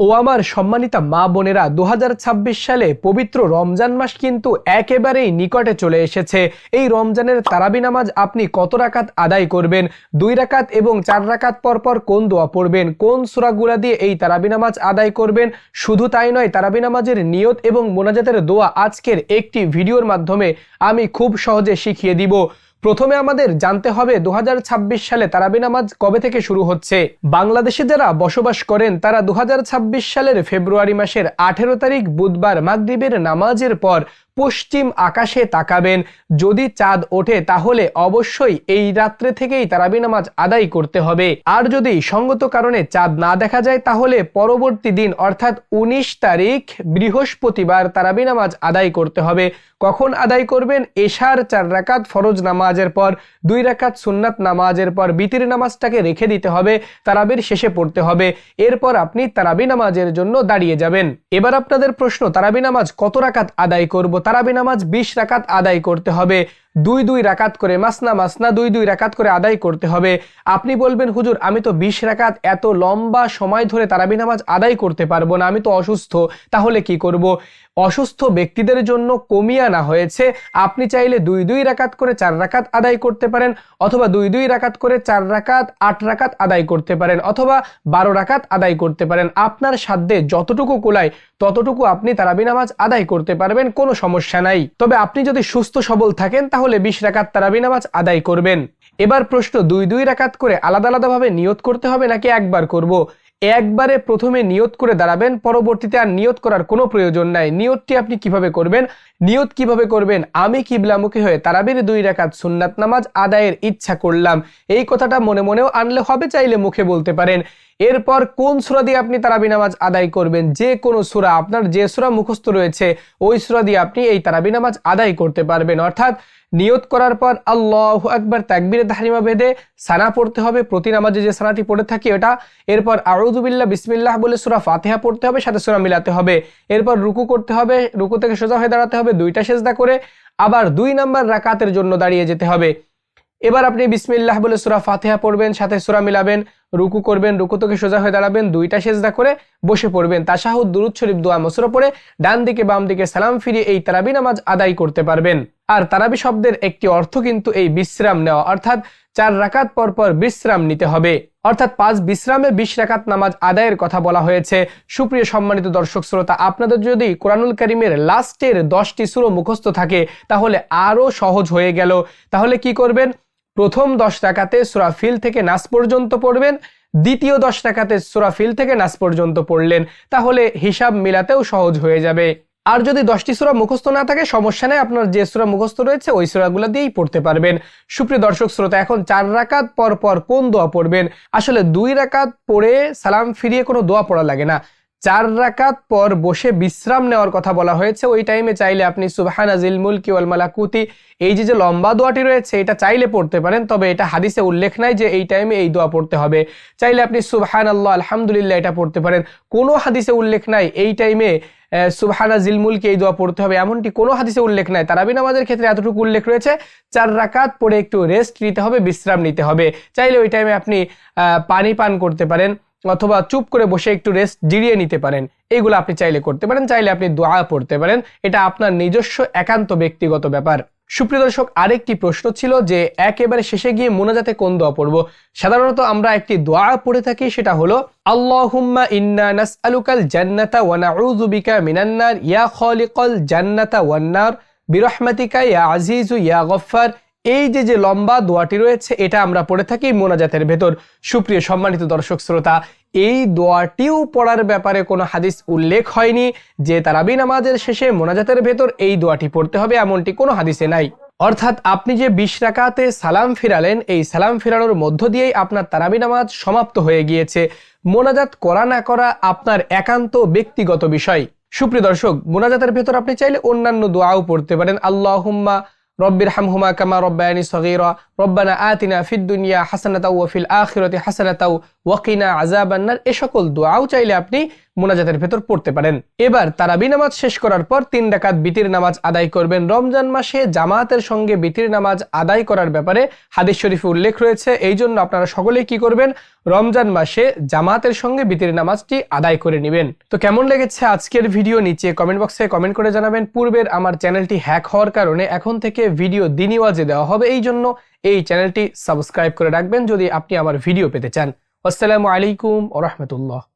ও আমার সম্মানিতা মা বোনেরা, 2026 সালে পবিত্র রমজান মাস কিন্তু একেবারেই নিকটে চলে এসেছে। এই রমজানের তারাবি নামাজ আপনি কত রাকাত আদায় করবেন, 2 রাকাত এবং 4 রাকাত পরপর কোন দোয়া পড়বেন, কোন সূরাগুলা দিয়ে এই তারাবি নামাজ আদায় করবেন, শুধু তাই নয়, তারাবি নামাজের নিয়ত এবং মোনাজাতের দোয়া আজকের একটি ভিডিওর মাধ্যমে আমি খুব সহজে শিখিয়ে দিব। প্রথমে আমাদের জানতে হবে 2026 সালে তারাবি নামাজ কবে থেকে শুরু হচ্ছে। বাংলাদেশে যারা বসবাস করেন তারা 2026 সালের ফেব্রুয়ারি মাসের 18 তারিখ বুধবার মাগরিবের নামাজের পর পশ্চিম আকাশে তাকাবেন। যদি চাঁদ ওঠে তাহলে অবশ্যই এই রাত্রে থেকেই তারাবি নামাজ আদায় করতে হবে। আর যদি সঙ্গত কারণে চাঁদ না দেখা যায় তাহলে পরবর্তী দিন অর্থাৎ 19 তারিখ বৃহস্পতিবার তারাবি নামাজ আদায় করতে হবে। কখন আদায় করবেন? এশার 4 রাকাত ফরজ নামাজের পর, 2 রাকাত সুন্নাত নামাজের পর বিতির নামাজটাকে রেখে দিতে হবে, তারাবির শেষে পড়তে হবে। এরপর আপনি তারাবি নামাজের জন্য দাঁড়িয়ে যাবেন। এবার আপনাদের প্রশ্ন, তারাবি নামাজ কত রাকাত আদায় করব? তারাবি নামাজ 20 রাকাত আদায় করতে হবে। 2 রাকাত করে মাসনা 2 রাকাত করে আদায় করতে হবে। আপনি বলবেন, হুজুর আমি তো 20 রাকাত এত লম্বা সময় ধরে তারাবি নামাজ আদায় করতে পারবো না, আমি তো অসুস্থ, তাহলে কি করব? অসুস্থ ব্যক্তিদের জন্য কমিয়ে আনা হয়েছে। আপনি চাইলে 2 রাকাত করে 4 রাকাত আদায় করতে পারেন, অথবা 2 রাকাত করে 4 রাকাত 8 রাকাত আদায় করতে পারেন, অথবা 12 রাকাত আদায় করতে পারেন। আপনার সাধ্যে যতটুকু কোলায় ততটুকু আপনি তারাবি নামাজ আদায় করতে পারবেন, কোনো সমস্যা নাই। তবে আপনি যদি সুস্থ সবল থাকেন তাহলে 20 রাকাত তারাবি নামাজ আদায় করবেন। এবার প্রশ্ন, 2 রাকাত করে আলাদা আলাদাভাবে নিয়ত করতে হবে নাকি একবার করব? একবারে প্রথমে নিয়ত করে দাঁড়াবেন, পরবর্তীতে আর নিয়ত করার কোনো প্রয়োজন নাই। নিয়তটি আপনি কিভাবে করবেন? নিয়ত কিভাবে করবেন? আমি কিবলামুখী হয়ে তারাবির 2 রাকাত সুন্নাত নামাজ আদায়ের ইচ্ছা করলাম, এই কথাটা মনে মনেও আনলে হবে, চাইলে মুখে বলতে পারেন। এরপর কোন সূরা দিয়ে আপনি তারাবি নামাজ আদায় করবেন? যে কোনো সূরা, আপনার যে সূরা মুখস্থ রয়েছে ওই সূরা দিয়ে আপনি এই তারাবি নামাজ আদায় করতে পারবেন। অর্থাৎ নিয়ত করার পর আল্লাহু আকবার তাকবীরে তাহরিমা বেঁধে সানা পড়তে হবে, প্রতি নামাজে যে সানাটি পড়ে থাকি ওটা। এরপর আউযু বিল্লাহ বিসমিল্লাহ বলে সূরা ফাতিহা পড়তে হবে, সাথে সূরা মিলাতে হবে। এরপর রুকু করতে হবে, রুকু থেকে সোজা হয়ে দাঁড়াতে হবে, 2টা সেজদা করে আবার 2 নাম্বার রাকাতের জন্য দাঁড়িয়ে যেতে হবে। এবার আপনি বিসমিল্লাহ বলে সূরা ফাতিহা পড়বেন, সাথে সূরা মিলাবেন, রুকু করবেন, রুকু থেকে সোজা হয়ে দাঁড়াবেন, 2টা সেজদা করে বসে পড়বেন। তাশাহুদ, দুরূদ শরীফ, দোয়া মাসুরা পড়ে ডান দিকে বাম দিকে সালাম ফিরিয়ে এই তারাবি নামাজ আদায় করতে পারবেন। আর তারাবি শব্দের একটি অর্থ কিন্তু এই বিশ্রাম নেওয়া, অর্থাৎ 4 রাকাত পর পর বিশ্রাম নিতে হবে। অর্থাৎ 5 বিশ্রামে 20 রাকাত নামাজ আদায়ের কথা বলা হয়েছে। সুপ্রিয় সম্মানিত দর্শক শ্রোতা, আপনাদের যদি কোরআনুল কারীমের লাস্টের 10টি সূরা মুখস্থ থাকে তাহলে আরো সহজ হয়ে গেল। তাহলে কি করবেন? প্রথম 10 রাকাতে সূরা ফিল থেকে নাস পর্যন্ত পড়বেন, দ্বিতীয় 10 রাকাতে সূরা ফিল থেকে নাস পর্যন্ত পড়লেন, তাহলে হিসাব মিলাতেও সহজ হয়ে যাবে। আর যদি 10টি সূরা মুখস্থ না থাকে সমস্যা নেই, আপনার যে সূরা মুখস্থ রয়েছে ওই সূরাগুলো দিয়েই পড়তে পারবেন। সুপ্রিয় দর্শক শ্রোতা, এখন 4 রাকাত পর পর কোন দোয়া পড়বেন? আসলে 2 রাকাত পড়ে সালাম ফিরিয়ে কোনো দোয়া পড়া লাগে না। 4 রাকাত পর বসে বিশ্রাম নেওয়ার কথা বলা হয়েছে। ওই টাইমে চাইলে আপনি সুবহানা জিল মুলকি ওয়াল মালাকুতি, এই যে লম্বা দোয়াটি রয়েছে এটা চাইলে পড়তে পারেন, তবে এটা হাদিসে উল্লেখ নাই যে এই টাইমে এই দোয়া পড়তে হবে। চাইলে আপনি সুবহানাল্লাহ আলহামদুলিল্লাহ এটা পড়তে পারেন। কোনো হাদিসে উল্লেখ নাই এই টাইমে সুবহানা জিল মুলকি এই দোয়া পড়তে হবে, এমনটি কোনো হাদিসে উল্লেখ নাই। তারাবি নামাজের ক্ষেত্রে এতটুকু উল্লেখ রয়েছে, 4 রাকাত পড়ে একটু রেস্ট নিতে হবে, বিশ্রাম নিতে হবে। চাইলে ওই টাইমে আপনি পানি পান করতে পারেন, অথবা চুপ করে বসে একটু রেস্ট জিরিয়ে নিতে পারেন। এইগুলো আপনি চাইলে করতে পারেন, চাইলে আপনি দোয়া পড়তে পারেন। এটা আপনার নিজস্ব একান্ত ব্যক্তিগত ব্যাপার। সুপ্রিয় দর্শক, আরেকটি প্রশ্ন ছিল যে একেবারে শেষে গিয়ে মোনাজাতে কোন দোয়া পড়ব? সাধারণত আমরা একটি দোয়া পড়ে থাকি, সেটা হলো আল্লাহুম্মা ইন্না নাসআলুকাল জান্নাতা ওয়া নাউযু বিকা মিনান নার ইয়া খালিকাল জান্নাতা ওয়ান নার বিরহমাতিকা ইয়া আজিজু ইয়া গফফার। এই যে লম্বা দোয়াটি রয়েছে এটা আমরা পড়ে থাকি মোনাজাতের ভেতর। সুপ্রিয় সম্মানিত দর্শক শ্রোতা, এই দোয়াটিও পড়ার ব্যাপারে কোনো হাদিস উল্লেখ হয়নি যে তারাবি নামাজের শেষে মোনাজাতের ভেতর এই দোয়াটি পড়তে হবে, এমনটি কোনো হাদিসে নাই। অর্থাৎ আপনি যে 20 রাকাতে সালাম ফিরালেন, এই সালাম ফিরানোর মধ্য দিয়েই আপনার তারাবি নামাজ সমাপ্ত হয়ে গিয়েছে। মোনাজাত করা না করা আপনার একান্ত ব্যক্তিগত বিষয়। সুপ্রিয় দর্শক, মোনাজাতের ভেতর আপনি চাইলে অন্যান্য দোয়াও পড়তে পারেন। আল্লাহুম্মা রব্বির হামহুমা কামা রব্বায়ানি সগীরা, রব্বানা আতিনা ফিদ দুনিয়া হাসানাতাও ওয়া ফিল আখিরাতি হাসানাতাও ওয়া কিনা আযাবান্নার, এই সকল দোয়াও চাইলে আপনি মোনাজাতের ভেতর পড়তে পারেন। এবার তারাবি নামাজ শেষ করার পর 3 রাকাত বিতির নামাজ আদায় করবেন। রমজান মাসে জামাতের সঙ্গে বিতির নামাজ আদায় করার ব্যাপারে হাদিস শরীফে উল্লেখ রয়েছে। এই জন্য আপনারা সকলেই কি করবেন, রমজান মাসে জামাতের সঙ্গে বিতির নামাজটি আদায় করে নেবেন। তো কেমন লেগেছে আজকের ভিডিও নিচে কমেন্ট বক্সে কমেন্ট করে জানাবেন। পূর্বের আমার চ্যানেলটি হ্যাক হওয়ার কারণে এখন থেকে ভিডিও দিনই ওয়াজে দেওয়া হবে, এই জন্য এই চ্যানেলটি সাবস্ক্রাইব করে রাখবেন যদি আপনি আমার ভিডিও পেতে চান। আসসালামু আলাইকুম ওয়া রাহমাতুল্লাহ।